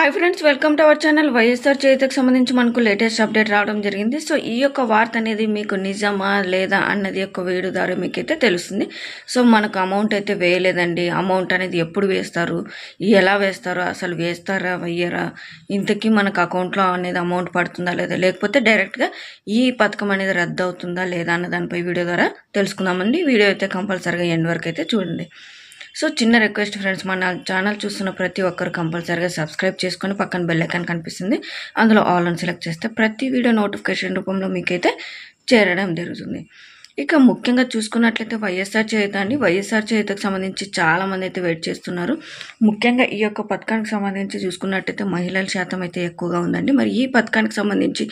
Hi friends, welcome to our channel. YSR చేతికి సంబంధించి మనకు లేటెస్ట్ అప్డేట్ రావడం జరిగింది. సో ఈ యొక్క వార్త అనేది మీకు నిజమా లేదా అన్నది యొక్క వీడియో ద్వారా మీకైతే తెలుస్తుంది. సో మనకు అమౌంట్ అయితే వేయలేదండి. అమౌంట్ అనేది ఎప్పుడు వేస్తారు, ఎలా వేస్తారో, అసలు వేస్తారా వెయ్యరా, ఇంతకీ మనకు అకౌంట్లో అనేది అమౌంట్ పడుతుందా లేదా, లేకపోతే డైరెక్ట్గా ఈ పథకం అనేది రద్దు అవుతుందా లేదా అన్న దానిపై వీడియో ద్వారా తెలుసుకుందామండి. వీడియో అయితే కంపల్సరీగా ఎండ్ వరకు అయితే చూడండి. సో చిన్న రిక్వెస్ట్ ఫ్రెండ్స్, మన ఛానల్ చూస్తున్న ప్రతి ఒక్కరు కంపల్సరీగా సబ్స్క్రైబ్ చేసుకొని పక్కన బెల్ ఐకాన్ కనిపిస్తుంది, అందులో ఆల్ అని సెలెక్ట్ చేస్తే ప్రతి వీడియో నోటిఫికేషన్ రూపంలో మీకైతే చేరడం జరుగుతుంది. ఇక ముఖ్యంగా చూసుకున్నట్లయితే వైఎస్ఆర్ చేయూత అండి. వైఎస్ఆర్ చేయూతకు సంబంధించి చాలామంది అయితే వెయిట్ చేస్తున్నారు. ముఖ్యంగా ఈ యొక్క పథకానికి సంబంధించి చూసుకున్నట్టయితే మహిళల శాతం అయితే ఎక్కువగా ఉందండి. మరి ఈ పథకానికి సంబంధించి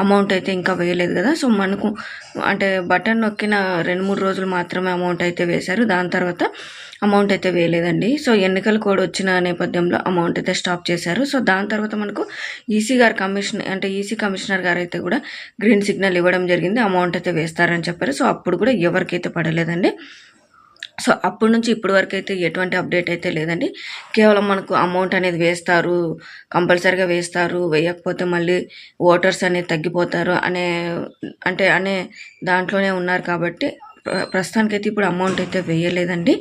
అమౌంట్ అయితే ఇంకా వేయలేదు కదా. సో మనకు అంటే బటన్ నొక్కిన 2-3 రోజులు మాత్రమే అమౌంట్ అయితే వేశారు. దాని తర్వాత అమౌంట్ అయితే వేయలేదండి. సో ఎన్నికల కోడ్ వచ్చిన నేపథ్యంలో అమౌంట్ అయితే స్టాప్ చేశారు. సో దాని తర్వాత మనకు ఈసీ కమిషనర్ గారు అయితే కూడా గ్రీన్ సిగ్నల్ ఇవ్వడం జరిగింది. అమౌంట్ అయితే వేస్తారని చెప్పారు. సో అప్పుడు కూడా ఎవరికైతే పడలేదండి. సో అప్పటి నుంచి ఇప్పటి వరకు అయితే ఎటువంటి అప్డేట్ అయితే లేదండి. కేవలం మనకు అమౌంట్ అనేది వేస్తారు, కంపల్సరీగా వేస్తారు, వేయకపోతే మళ్ళీ ఓటర్స్ అనేది తగ్గిపోతారు అనే దాంట్లోనే ఉన్నారు కాబట్టి ప్రస్తుతానికైతే ఇప్పుడు అమౌంట్ అయితే వేయలేదండి.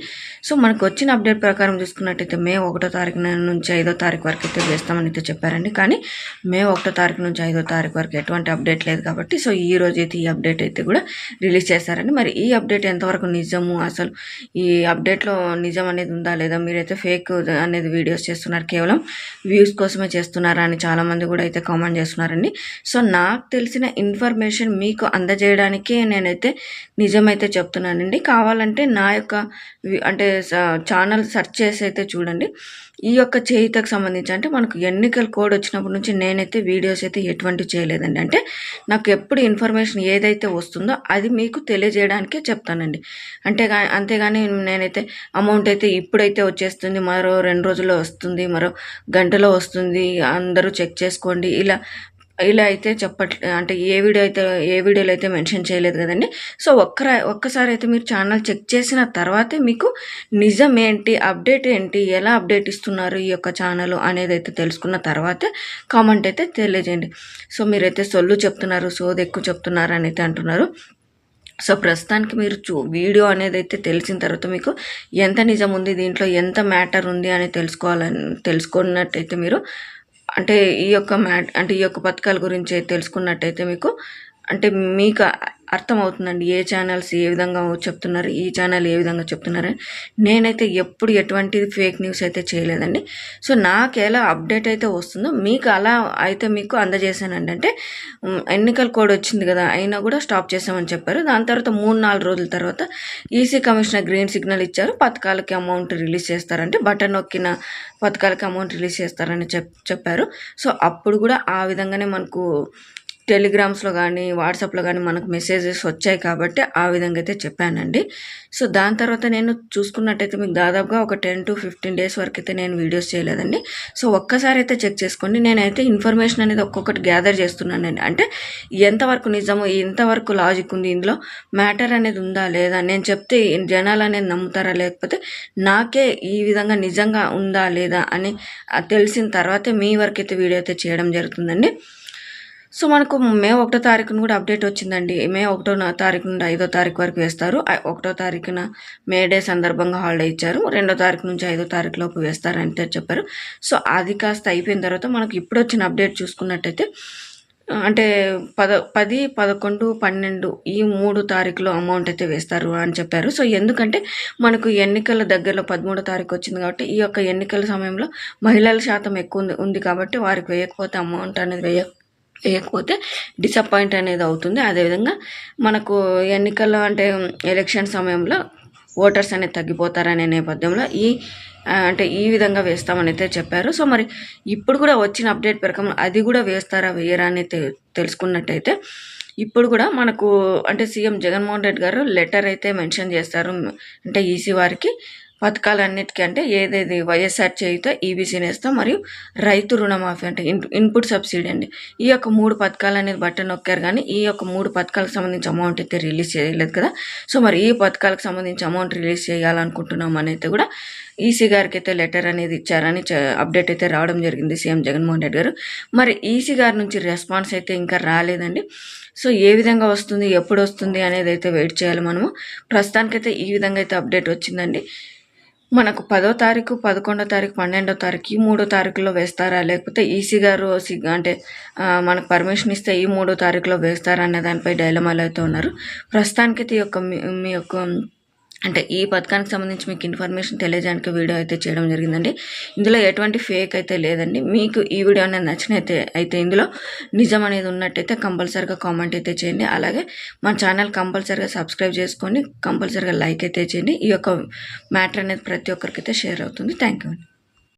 సో మనకు వచ్చిన అప్డేట్ ప్రకారం చూసుకున్నట్టయితే మే 1వ తారీఖు నుంచి 5వ తారీఖు వరకు అయితే వేస్తామని అయితే చెప్పారండి. కానీ మే 1వ తారీఖు నుంచి 5వ తారీఖు వరకు ఎటువంటి అప్డేట్ లేదు కాబట్టి సో ఈ రోజు అయితే ఈ అప్డేట్ అయితే కూడా రిలీజ్ చేస్తారండి. మరి ఈ అప్డేట్ ఎంతవరకు నిజము, అసలు ఈ అప్డేట్లో నిజం అనేది ఉందా లేదా, మీరైతే ఫేక్ అనేది వీడియోస్ చేస్తున్నారు, కేవలం వ్యూస్ కోసమే చేస్తున్నారా అని చాలామంది కూడా అయితే కామెంట్ చేస్తున్నారండి. సో నాకు తెలిసిన ఇన్ఫర్మేషన్ మీకు అందజేయడానికే నేనైతే నిజమైతే చెప్తున్నానండి. కావాలంటే నా యొక్క ఛానల్ సెర్చ్ చేసి అయితే చూడండి. ఈ యొక్క చేయూతకు సంబంధించి అంటే మనకు ఎన్నికల కోడ్ వచ్చినప్పటి నుంచి నేనైతే వీడియోస్ అయితే ఎటువంటివి చేయలేదండి. అంటే నాకు ఎప్పుడు ఇన్ఫర్మేషన్ ఏదైతే వస్తుందో అది మీకు తెలియజేయడానికే చెప్తానండి. అంతేగాని నేనైతే అమౌంట్ అయితే ఇప్పుడైతే వచ్చేస్తుంది, మరో 2 రోజుల్లో వస్తుంది, మరో గంటలో వస్తుంది, అందరూ చెక్ చేసుకోండి, ఇలా అయితే అంటే ఏ వీడియోలో అయితే మెన్షన్ చేయలేదు కదండి. సో ఒక్కసారి అయితే మీరు ఛానల్ చెక్ చేసిన తర్వాతే మీకు నిజం ఏంటి, అప్డేట్ ఏంటి, ఎలా అప్డేట్ ఇస్తున్నారు ఈ యొక్క ఛానల్ అనేది అయితే తెలుసుకున్న తర్వాతే కామెంట్ అయితే తెలియజేయండి. సో మీరైతే సొల్లు చెప్తున్నారు, సోది ఎక్కువ చెప్తున్నారు అని అయితే అంటున్నారు. సో ప్రస్తుతానికి మీరు వీడియో అనేది అయితే తెలిసిన తర్వాత మీకు ఎంత నిజం ఉంది, దీంట్లో ఎంత మ్యాటర్ ఉంది అని తెలుసుకున్నట్టయితే మీరు ఈ యొక్క పథకాల గురించి తెలుసుకున్నట్టయితే మీకు అర్థమవుతుందండి. ఏ ఛానల్స్ ఏ విధంగా చెప్తున్నారు, ఈ ఛానల్ ఏ విధంగా చెప్తున్నారని. నేనైతే ఎప్పుడు ఎటువంటి ఫేక్ న్యూస్ అయితే చేయలేదండి. సో నాకు ఎలా అప్డేట్ అయితే వస్తుందో మీకు అలా అయితే మీకు అందజేశానండి. అంటే ఎన్నికల కోడ్ వచ్చింది కదా, అయినా కూడా స్టాప్ చేసామని చెప్పారు. దాని తర్వాత 3-4 రోజుల తర్వాత ఈసీ కమిషనర్ గ్రీన్ సిగ్నల్ ఇచ్చారు, పథకాలకి అమౌంట్ రిలీజ్ చేస్తారంటే బటన్ నొక్కిన పథకాలకి అమౌంట్ రిలీజ్ చేస్తారని చెప్పారు. సో అప్పుడు కూడా ఆ విధంగానే మనకు టెలిగ్రామ్స్లో కానీ వాట్సాప్లో కానీ మనకు మెసేజెస్ వచ్చాయి కాబట్టి ఆ విధంగా అయితే చెప్పానండి. సో దాని తర్వాత నేను చూసుకున్నట్టయితే మీకు దాదాపుగా ఒక 10-15 డేస్ వరకు అయితే నేను వీడియోస్ చేయలేదండి. సో ఒక్కసారి అయితే చెక్ చేసుకోండి. నేనైతే ఇన్ఫర్మేషన్ అనేది ఒక్కొక్కటి గ్యాదర్ చేస్తున్నానండి. అంటే ఎంతవరకు నిజము, ఎంతవరకు లాజిక్ ఉంది, ఇందులో మ్యాటర్ అనేది ఉందా లేదా, నేను చెప్తే జనాలు అనేది నమ్ముతారా, లేకపోతే నాకే ఈ విధంగా నిజంగా ఉందా లేదా అని తెలిసిన తర్వాతే మీ వరకు అయితే వీడియో అయితే చేయడం జరుగుతుందండి. సో మనకు మే 1వ తారీఖున కూడా అప్డేట్ వచ్చిందండి. మే 1వ తారీఖు నుండి 5వ తారీఖు వరకు వేస్తారు. 1వ తారీఖున మే డే సందర్భంగా హాలిడే ఇచ్చారు. 2వ తారీఖు నుంచి 5వ తారీఖు లోపు వేస్తారని చెప్పారు. సో అది కాస్త అయిపోయిన తర్వాత మనకు ఇప్పుడు వచ్చిన అప్డేట్ చూసుకున్నట్టయితే 10, 11, 12 ఈ 3 తారీఖులో అమౌంట్ అయితే వేస్తారు అని చెప్పారు. సో ఎందుకంటే మనకు ఎన్నికల దగ్గరలో 13వ తారీఖు వచ్చింది కాబట్టి ఈ యొక్క ఎన్నికల సమయంలో మహిళల శాతం ఎక్కువ ఉంది కాబట్టి వారికి వేయకపోతే అమౌంట్ అనేది వేయకపోతే డిసప్పాయింట్ అనేది అవుతుంది. అదేవిధంగా మనకు ఎన్నికల్లో ఎలక్షన్ సమయంలో ఓటర్స్ అనేది తగ్గిపోతారనే నేపథ్యంలో ఈ విధంగా వేస్తామని అయితే చెప్పారు. సో మరి ఇప్పుడు కూడా వచ్చిన అప్డేట్ ప్రకారం అది కూడా వేస్తారా వేయరా అని తెలుసుకున్నట్టయితే ఇప్పుడు కూడా మనకు సీఎం జగన్మోహన్ రెడ్డి గారు లెటర్ అయితే మెన్షన్ చేస్తారు. ఈసీ వారికి పథకాలన్నిటికీ అంటే ఏదేది వైఎస్ఆర్ చేయుత, ఈబీసీ నేస్తం మరియు రైతు రుణమాఫీ అంటే ఇన్పుట్ సబ్సిడీ అండి. ఈ యొక్క 3 పథకాలు అనేది బటన్ నొక్కారు కానీ ఈ యొక్క 3 పథకాలకు సంబంధించి అమౌంట్ అయితే రిలీజ్ చేయలేదు కదా. సో మరి ఈ పథకాలకు సంబంధించి అమౌంట్ రిలీజ్ చేయాలనుకుంటున్నాం అని అయితే కూడా ఈసీ గారికి అయితే లెటర్ అనేది ఇచ్చారని అప్డేట్ అయితే రావడం జరిగింది సీఎం జగన్మోహన్ రెడ్డి గారు. మరి ఈసీ గారి నుంచి రెస్పాన్స్ అయితే ఇంకా రాలేదండి. సో ఏ విధంగా వస్తుంది, ఎప్పుడు వస్తుంది అనేది అయితే వెయిట్ చేయాలి మనము. ప్రస్తుతానికైతే ఈ విధంగా అయితే అప్డేట్ వచ్చిందండి. మనకు 10వ తారీఖు, 11వ తారీఖు, 12వ తారీఖు ఈ 3 తారీఖుల్లో వేస్తారా, లేకపోతే ఈసీ గారు అంటే మనకు పర్మిషన్ ఇస్తే ఈ 3 తారీఖులో వేస్తారా అనే దానిపై డైలమాలో అయితే ఉన్నారు. ప్రస్తుతానికైతే ఈ యొక్క మీ యొక్క అంటే ఈ పథకానికి సంబంధించి మీకు ఇన్ఫర్మేషన్ తెలియజేయడానికి వీడియో అయితే చేయడం జరిగిందండి. ఇందులో ఎటువంటి ఫేక్ అయితే లేదండి. మీకు ఈ వీడియో అనేది నచ్చినైతే ఇందులో నిజం అనేది ఉన్నట్టయితే కంపల్సరీగా కామెంట్ అయితే చేయండి. అలాగే మా ఛానల్ కంపల్సరీగా సబ్స్క్రైబ్ చేసుకొని కంపల్సరీగా లైక్ అయితే చేయండి. ఈ యొక్క మ్యాటర్ అనేది ప్రతి ఒక్కరికైతే షేర్ అవుతుంది. Thank you.